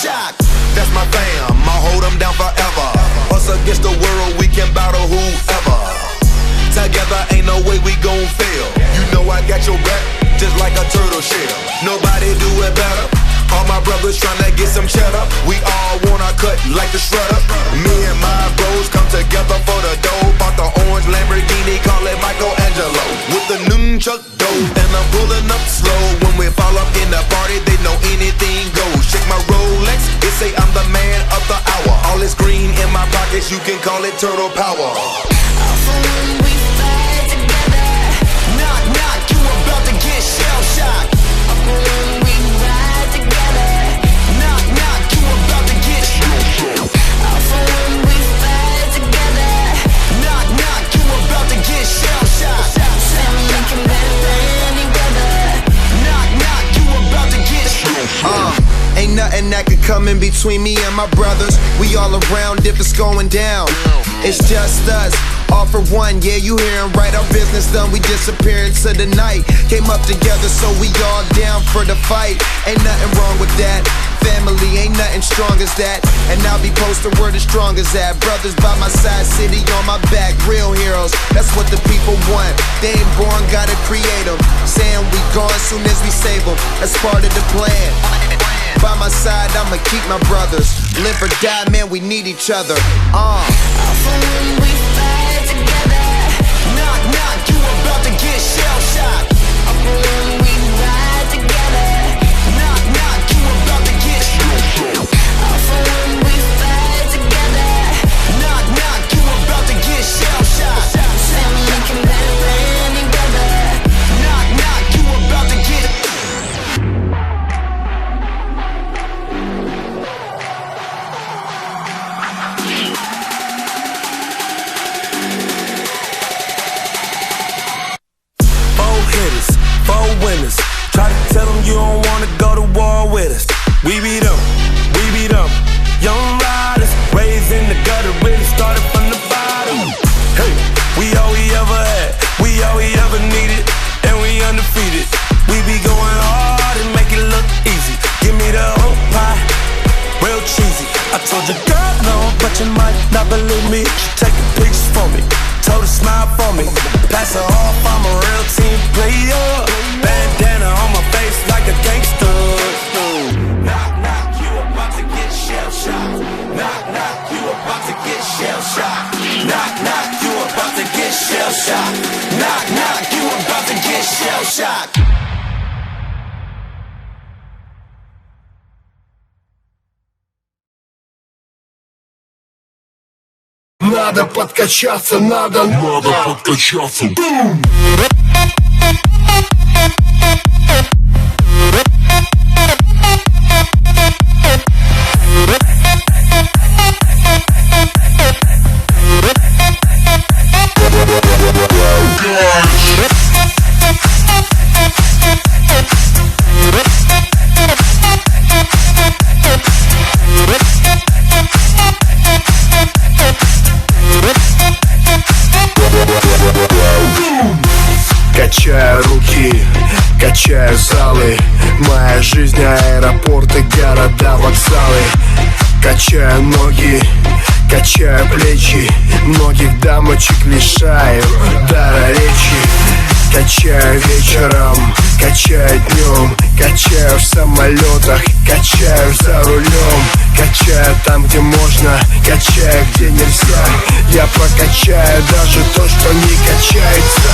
shock. That's my fam, I'll hold them down forever. Us against the world, we can battle whoever. Together ain't no way we gon' fail. You know I got your back, just like a turtle shell. Nobody do it better. All my brothers tryna get some cheddar. We all wanna cut like the shredder. Me and my bros come together for the dough. Bought the orange Lamborghini, call it Michelangelo. With the nunchuck dough, and I'm pulling up slow. When we fall up in the party, they know anything goes. Shake my Rolex, they say I'm the man of the hour. All this green in my pockets, you can call it turtle power. When we fight together, knock, knock, you about to get shell-shocked. When we ride together, knock, knock, you about to get shell-shocked. When we fight together, knock, knock, you about to get shell-shocked. Sammy and Kim better any weather, knock, knock, you about to get shell-shocked. Ain't nothing that could come in between me and my brothers. We all around if it's going down. It's just us, all for one, yeah, you hearin' right. Our business done, we disappear into the night. Came up together, so we all down for the fight. Ain't nothing wrong with that. Family ain't nothing strong as that. And I'll be posting where the strong is at. Brothers by my side, city on my back. Real heroes, that's what the people want. They ain't born, gotta create them. Saying we gone soon as we save them. That's part of the plan. By my side, I'ma keep my brothers. Live or die, man, we need each other. When we fight together, knock, knock, you about to get shell-shocked. When we ride together, knock, knock, you about to get shell-shocked. When we fight together, knock, knock, you about to get shell-shocked. Sammy and Kim better any weather, knock, knock, you about to get. Four winners. Try to tell them you don't wanna go to war with us. We beat them. Young riders, raised in the gutter, really started from the bottom. Hey, we all we ever had, we all we ever needed, and we undefeated. We be going hard and make it look easy. Give me the whole pie, real cheesy. I told you, girl, no, but you might not believe me. She taking pictures for me, told her smile for me. Pass her off, I'm a real team player. Bandana on my face like a gangster. Knock, knock, you about to get shell-shocked. Knock, knock, you about to get shell-shocked. Knock, knock, you about to get shell-shocked. Knock, knock, you about to get shell-shocked. Надо подкачаться, надо подкачаться. Бум! Качаю руки, качаю залы. Моя жизнь аэропорты, города, вокзалы. Качаю ноги, качаю плечи. Многих дамочек лишаю дара речи. Качаю вечером, качаю днем. Качаю в самолетах, качаю за рулем. Качаю там, где можно, качаю, где нельзя. Я прокачаю даже то, что не качается.